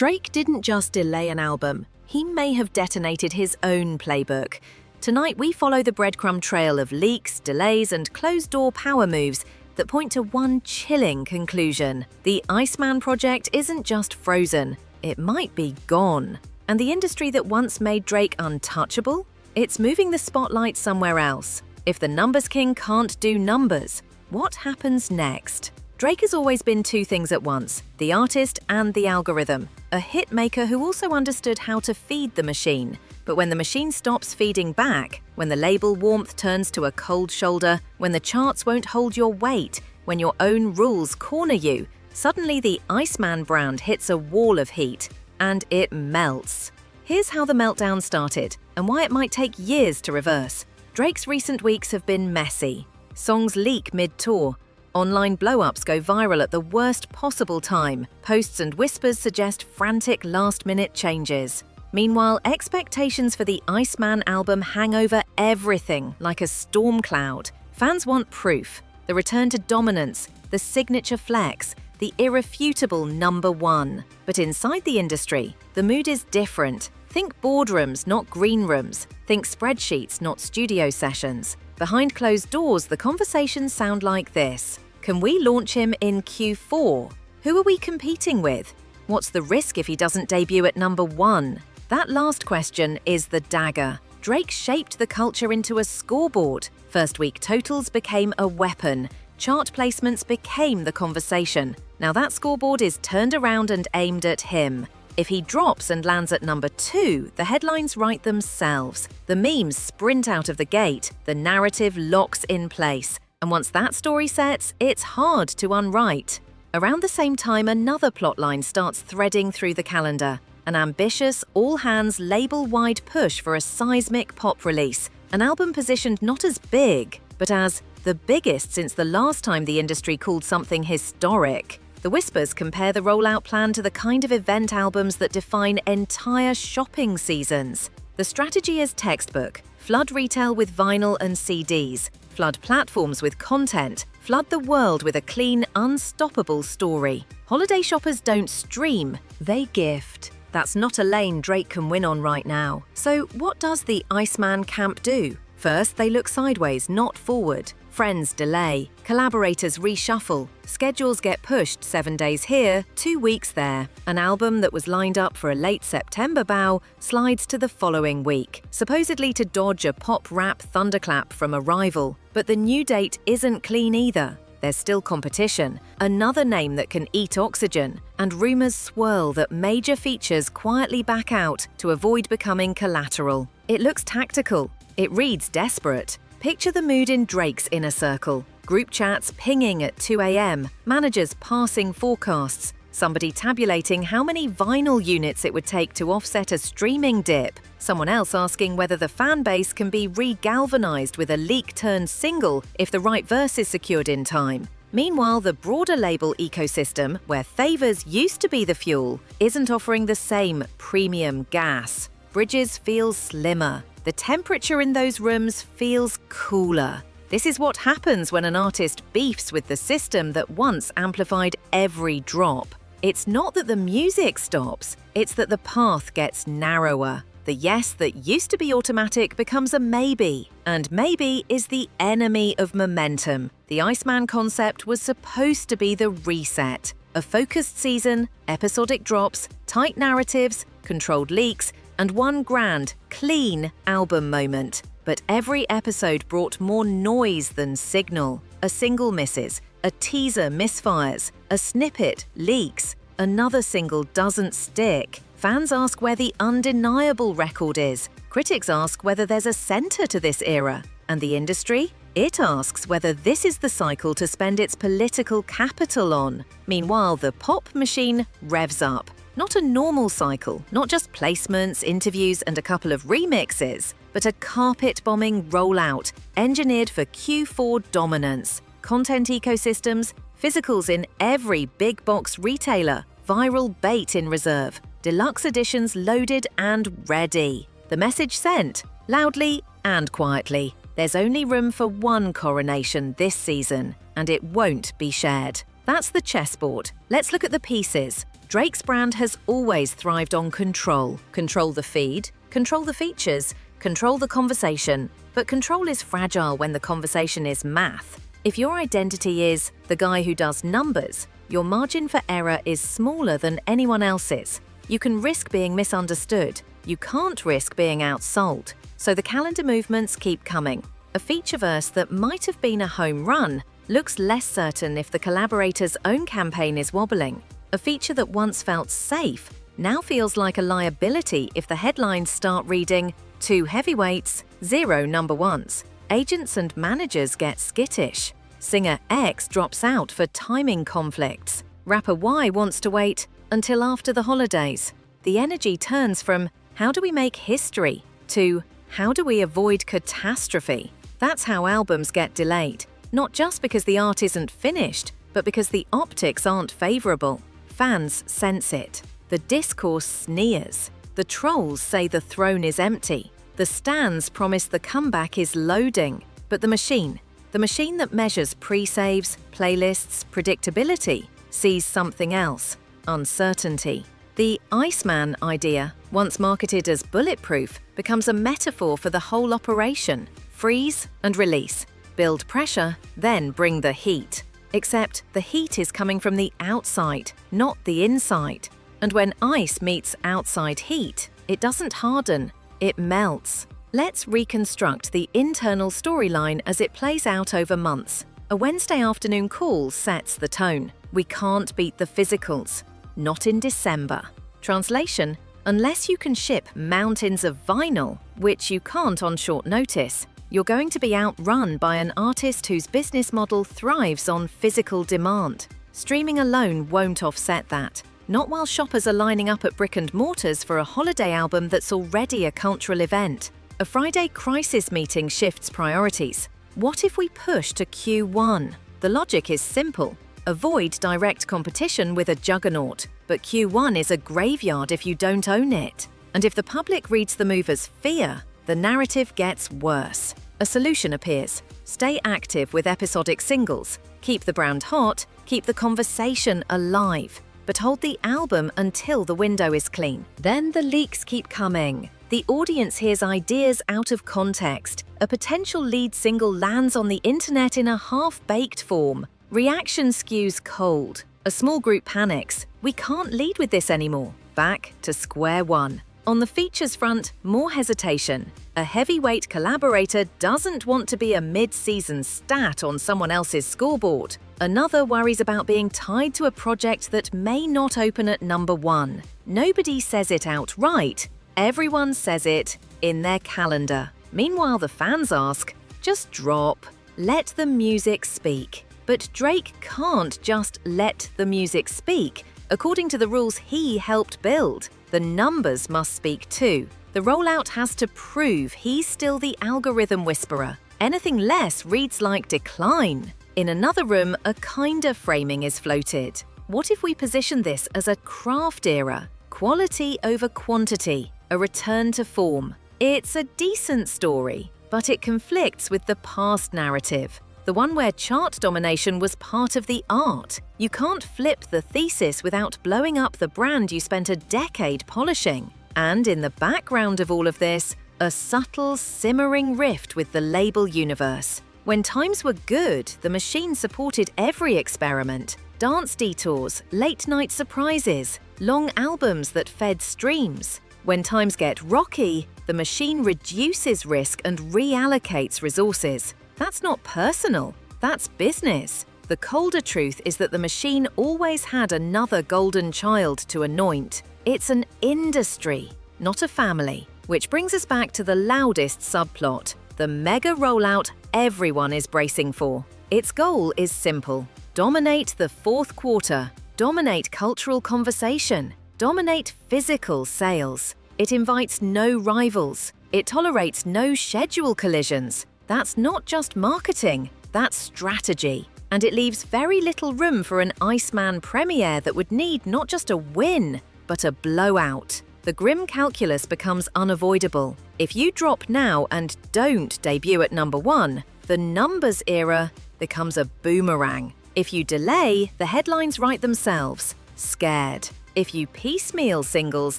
Drake didn't just delay an album, he may have detonated his own playbook. Tonight we follow the breadcrumb trail of leaks, delays, and closed-door power moves that point to one chilling conclusion. The Iceman project isn't just frozen, it might be gone. And the industry that once made Drake untouchable? It's moving the spotlight somewhere else. If the numbers king can't do numbers, what happens next? Drake has always been two things at once, the artist and the algorithm, a hit maker who also understood how to feed the machine. But when the machine stops feeding back, when the label warmth turns to a cold shoulder, when the charts won't hold your weight, when your own rules corner you, suddenly the Iceman brand hits a wall of heat, and it melts. Here's how the meltdown started, and why it might take years to reverse. Drake's recent weeks have been messy. Songs leak mid-tour. Online blow-ups go viral at the worst possible time. Posts and whispers suggest frantic last-minute changes. Meanwhile, expectations for the Iceman album hang over everything like a storm cloud. Fans want proof, the return to dominance, the signature flex, the irrefutable #1. But inside the industry, the mood is different. Think boardrooms, not green rooms. Think spreadsheets, not studio sessions. Behind closed doors, the conversations sound like this. Can we launch him in Q4? Who are we competing with? What's the risk if he doesn't debut at #1? That last question is the dagger. Drake shaped the culture into a scoreboard. First week totals became a weapon. Chart placements became the conversation. Now that scoreboard is turned around and aimed at him. If he drops and lands at #2, the headlines write themselves. The memes sprint out of the gate, the narrative locks in place. And once that story sets, it's hard to unwrite. Around the same time, another plotline starts threading through the calendar. An ambitious, all-hands, label-wide push for a seismic pop release. An album positioned not as big, but as the biggest since the last time the industry called something historic. The whispers compare the rollout plan to the kind of event albums that define entire shopping seasons. The strategy is textbook. Flood retail with vinyl and CDs. Flood platforms with content. Flood the world with a clean, unstoppable story. Holiday shoppers don't stream, they gift. That's not a lane Drake can win on right now. So what does the Iceman camp do? First, they look sideways, not forward. Friends delay, collaborators reshuffle, schedules get pushed 7 days here, 2 weeks there. An album that was lined up for a late September bow slides to the following week, supposedly to dodge a pop-rap thunderclap from a rival. But the new date isn't clean either. There's still competition, another name that can eat oxygen, and rumors swirl that major features quietly back out to avoid becoming collateral. It looks tactical. It reads desperate. Picture the mood in Drake's inner circle. Group chats pinging at 2 a.m, managers passing forecasts, somebody tabulating how many vinyl units it would take to offset a streaming dip, someone else asking whether the fan base can be re-galvanized with a leak-turned single if the right verse is secured in time. Meanwhile, the broader label ecosystem, where favors used to be the fuel, isn't offering the same premium gas. Bridges feel slimmer. The temperature in those rooms feels cooler. This is what happens when an artist beefs with the system that once amplified every drop. It's not that the music stops, it's that the path gets narrower. The yes that used to be automatic becomes a maybe, and maybe is the enemy of momentum. The Iceman concept was supposed to be the reset. A focused season, episodic drops, tight narratives, controlled leaks, and one grand, clean album moment. But every episode brought more noise than signal. A single misses, a teaser misfires, a snippet leaks, another single doesn't stick. Fans ask where the undeniable record is. Critics ask whether there's a center to this era. And the industry? It asks whether this is the cycle to spend its political capital on. Meanwhile, the pop machine revs up. Not a normal cycle, not just placements, interviews, and a couple of remixes, but a carpet-bombing rollout, engineered for Q4 dominance. Content ecosystems, physicals in every big-box retailer, viral bait in reserve, deluxe editions loaded and ready. The message sent, loudly and quietly. There's only room for one coronation this season, and it won't be shared. That's the chessboard. Let's look at the pieces. Drake's brand has always thrived on control. Control the feed, control the features, control the conversation. But control is fragile when the conversation is math. If your identity is the guy who does numbers, your margin for error is smaller than anyone else's. You can risk being misunderstood. You can't risk being outsold. So the calendar movements keep coming. A feature verse that might have been a home run looks less certain if the collaborator's own campaign is wobbling. A feature that once felt safe now feels like a liability if the headlines start reading 2 heavyweights, 0 number ones. Agents and managers get skittish. Singer X drops out for timing conflicts. Rapper Y wants to wait until after the holidays. The energy turns from how do we make history to how do we avoid catastrophe? That's how albums get delayed. Not just because the art isn't finished, but because the optics aren't favorable. Fans sense it. The discourse sneers. The trolls say the throne is empty. The stands promise the comeback is loading. But the machine that measures pre-saves, playlists, predictability, sees something else: uncertainty. The Iceman idea, once marketed as bulletproof, becomes a metaphor for the whole operation. Freeze and release. Build pressure, then bring the heat. Except the heat is coming from the outside, not the inside. And when ice meets outside heat, it doesn't harden, it melts. Let's reconstruct the internal storyline as it plays out over months. A Wednesday afternoon call sets the tone. We can't beat the physicals. Not in December. Translation: unless you can ship mountains of vinyl, which you can't on short notice, you're going to be outrun by an artist whose business model thrives on physical demand. Streaming alone won't offset that. Not while shoppers are lining up at brick and mortars for a holiday album that's already a cultural event. A Friday crisis meeting shifts priorities. What if we push to Q1? The logic is simple. Avoid direct competition with a juggernaut. But Q1 is a graveyard if you don't own it. And if the public reads the move as fear, the narrative gets worse. A solution appears. Stay active with episodic singles. Keep the brand hot, keep the conversation alive. But hold the album until the window is clean. Then the leaks keep coming. The audience hears ideas out of context. A potential lead single lands on the internet in a half-baked form. Reaction skews cold. A small group panics. We can't lead with this anymore. Back to square one. On the features front, more hesitation. A heavyweight collaborator doesn't want to be a mid-season stat on someone else's scoreboard. Another worries about being tied to a project that may not open at number 1. Nobody says it outright. Everyone says it in their calendar. Meanwhile, the fans ask, just drop. Let the music speak. But Drake can't just let the music speak. According to the rules he helped build, the numbers must speak too. The rollout has to prove he's still the algorithm whisperer. Anything less reads like decline. In another room, a kinder framing is floated. What if we position this as a craft era? Quality over quantity, a return to form. It's a decent story, but it conflicts with the past narrative. The one where chart domination was part of the art. You can't flip the thesis without blowing up the brand you spent a decade polishing. And in the background of all of this, a subtle, simmering rift with the label universe. When times were good, the machine supported every experiment. Dance detours, late-night surprises, long albums that fed streams. When times get rocky, the machine reduces risk and reallocates resources. That's not personal, that's business. The colder truth is that the machine always had another golden child to anoint. It's an industry, not a family. Which brings us back to the loudest subplot, the mega rollout everyone is bracing for. Its goal is simple: dominate the fourth quarter, dominate cultural conversation, dominate physical sales. It invites no rivals. It tolerates no schedule collisions. That's not just marketing, that's strategy. And it leaves very little room for an Iceman premiere that would need not just a win, but a blowout. The grim calculus becomes unavoidable. If you drop now and don't debut at number 1, the numbers era becomes a boomerang. If you delay, the headlines write themselves. scared. If you piecemeal singles,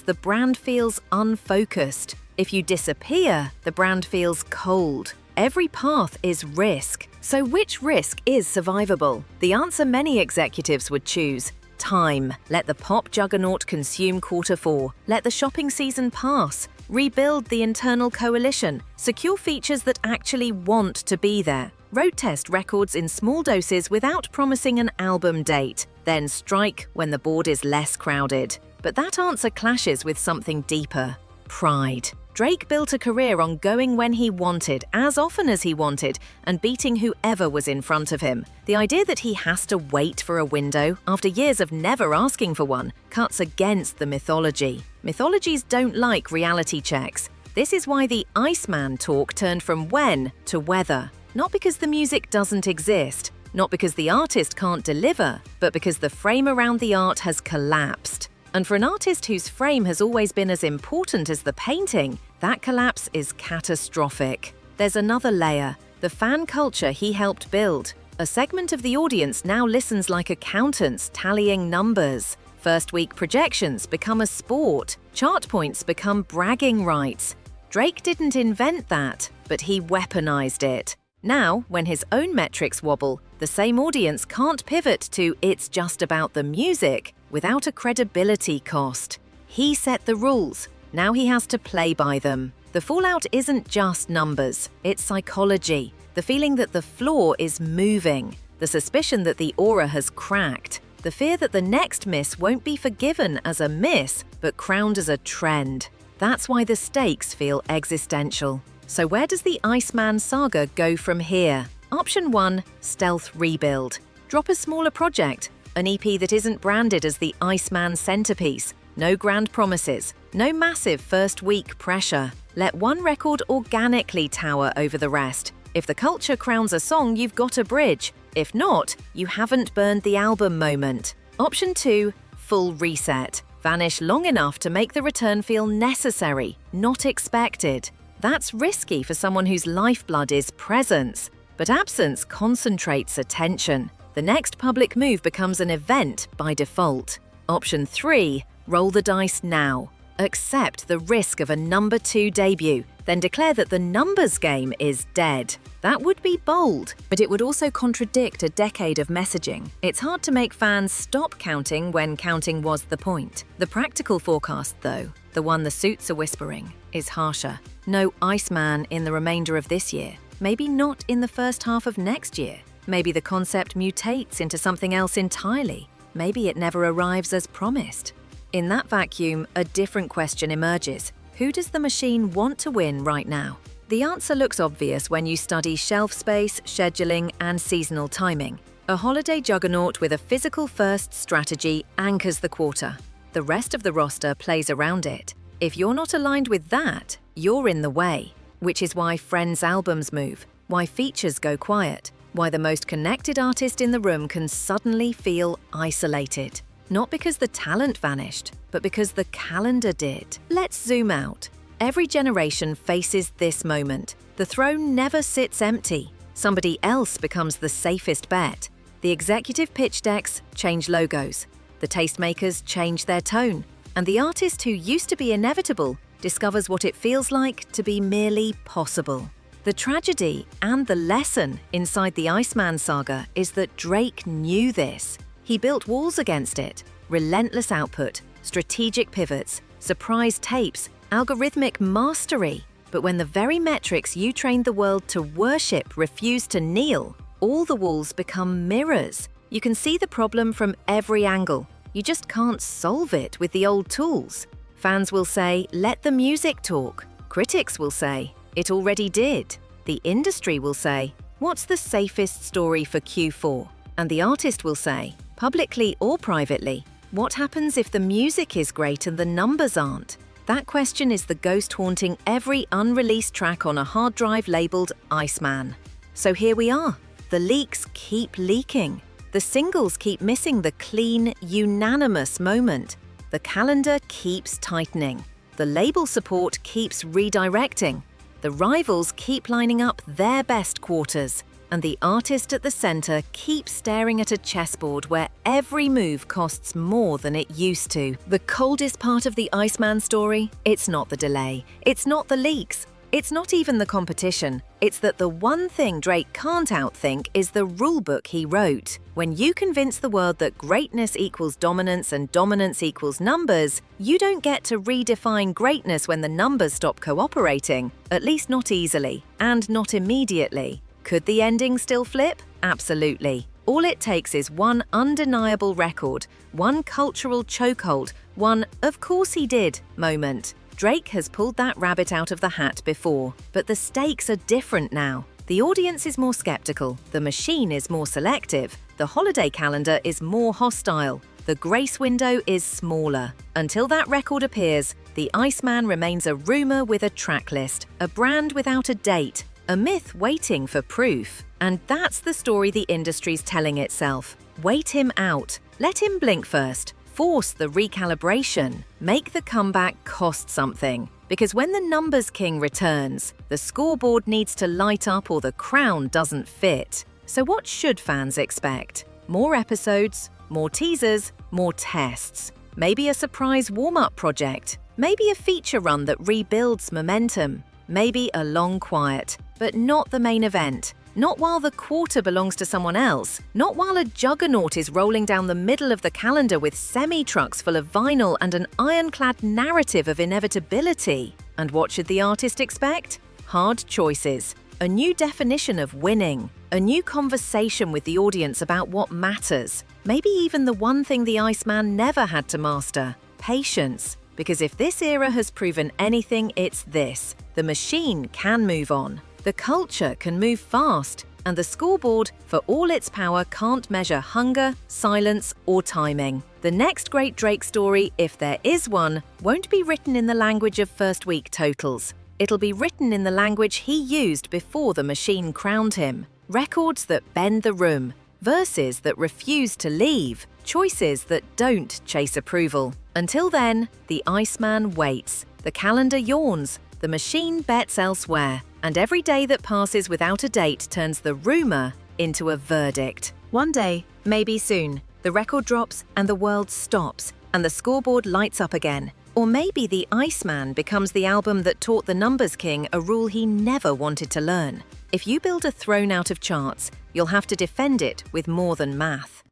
the brand feels unfocused. If you disappear, the brand feels cold. Every path is risk. So which risk is survivable? The answer many executives would choose: time. Let the pop juggernaut consume Q4. Let the shopping season pass. Rebuild the internal coalition. Secure features that actually want to be there. Road test records in small doses without promising an album date. Then strike when the board is less crowded. But that answer clashes with something deeper: pride. Drake built a career on going when he wanted, as often as he wanted, and beating whoever was in front of him. The idea that he has to wait for a window, after years of never asking for one, cuts against the mythology. Mythologies don't like reality checks. This is why the Iceman talk turned from when to whether. Not because the music doesn't exist, not because the artist can't deliver, but because the frame around the art has collapsed. And for an artist whose frame has always been as important as the painting, that collapse is catastrophic. There's another layer: the fan culture he helped build. A segment of the audience now listens like accountants tallying numbers. First-week projections become a sport. Chart points become bragging rights. Drake didn't invent that, but he weaponized it. Now, when his own metrics wobble, the same audience can't pivot to "it's just about the music" without a credibility cost. He set the rules. Now he has to play by them. The fallout isn't just numbers, it's psychology. The feeling that the floor is moving. The suspicion that the aura has cracked. The fear that the next miss won't be forgiven as a miss, but crowned as a trend. That's why the stakes feel existential. So where does the Iceman saga go from here? Option 1, stealth rebuild. Drop a smaller project, an EP that isn't branded as the Iceman centerpiece. No grand promises, no massive first-week pressure. Let one record organically tower over the rest. If the culture crowns a song, you've got a bridge. If not, you haven't burned the album moment. Option 2, full reset. Vanish long enough to make the return feel necessary, not expected. That's risky for someone whose lifeblood is presence. But absence concentrates attention. The next public move becomes an event by default. Option 3, roll the dice now. Accept the risk of a number 2 debut, then declare that the numbers game is dead. That would be bold, but it would also contradict a decade of messaging. It's hard to make fans stop counting when counting was the point. The practical forecast, though, the one the suits are whispering, is harsher. No Iceman in the remainder of this year. Maybe not in the first half of next year. Maybe the concept mutates into something else entirely. Maybe it never arrives as promised. In that vacuum, a different question emerges. Who does the machine want to win right now? The answer looks obvious when you study shelf space, scheduling, and seasonal timing. A holiday juggernaut with a physical-first strategy anchors the quarter. The rest of the roster plays around it. If you're not aligned with that, you're in the way. Which is why Friends albums move, why features go quiet, why the most connected artist in the room can suddenly feel isolated. Not because the talent vanished, but because the calendar did. Let's zoom out. Every generation faces this moment. The throne never sits empty. Somebody else becomes the safest bet. The executive pitch decks change logos. The tastemakers change their tone. And the artist who used to be inevitable discovers what it feels like to be merely possible. The tragedy and the lesson inside the Iceman saga is that Drake knew this. He built walls against it, relentless output, strategic pivots, surprise tapes, algorithmic mastery. But when the very metrics you trained the world to worship refuse to kneel, all the walls become mirrors. You can see the problem from every angle. You just can't solve it with the old tools. Fans will say, let the music talk. Critics will say, it already did. The industry will say, what's the safest story for Q4? And the artist will say, publicly or privately, what happens if the music is great and the numbers aren't? That question is the ghost haunting every unreleased track on a hard drive labeled Iceman. So here we are. The leaks keep leaking. The singles keep missing the clean, unanimous moment. The calendar keeps tightening. The label support keeps redirecting. The rivals keep lining up their best quarters. and the artist at the center keeps staring at a chessboard where every move costs more than it used to. The coldest part of the Iceman story? It's not the delay. It's not the leaks. It's not even the competition. It's that the one thing Drake can't outthink is the rulebook he wrote. When you convince the world that greatness equals dominance and dominance equals numbers, you don't get to redefine greatness when the numbers stop cooperating, at least not easily, and not immediately. Could the ending still flip? Absolutely. All it takes is one undeniable record, one cultural chokehold, one "of course he did" moment. Drake has pulled that rabbit out of the hat before, but the stakes are different now. The audience is more skeptical, the machine is more selective, the holiday calendar is more hostile, the grace window is smaller. Until that record appears, the Iceman remains a rumor with a track list, a brand without a date, a myth waiting for proof. And that's the story the industry's telling itself. Wait him out. Let him blink first. Force the recalibration. Make the comeback cost something. Because when the numbers king returns, the scoreboard needs to light up or the crown doesn't fit. So what should fans expect? More episodes, more teasers, more tests. Maybe a surprise warm-up project. Maybe a feature run that rebuilds momentum. Maybe a long quiet. But not the main event. Not while the quarter belongs to someone else. Not while a juggernaut is rolling down the middle of the calendar with semi-trucks full of vinyl and an ironclad narrative of inevitability. And what should the artist expect? Hard choices. A new definition of winning. A new conversation with the audience about what matters. Maybe even the one thing the Iceman never had to master. Patience. Because if this era has proven anything, it's this. The machine can move on. The culture can move fast, and the scoreboard, for all its power, can't measure hunger, silence, or timing. The next great Drake story, if there is one, won't be written in the language of first week totals. It'll be written in the language he used before the machine crowned him. Records that bend the room, verses that refuse to leave, choices that don't chase approval. Until then, the Iceman waits. The calendar yawns. The machine bets elsewhere. And every day that passes without a date turns the rumor into a verdict. One day, maybe soon, the record drops and the world stops, and the scoreboard lights up again. Or maybe the Iceman becomes the album that taught the numbers king a rule he never wanted to learn. If you build a throne out of charts, you'll have to defend it with more than math.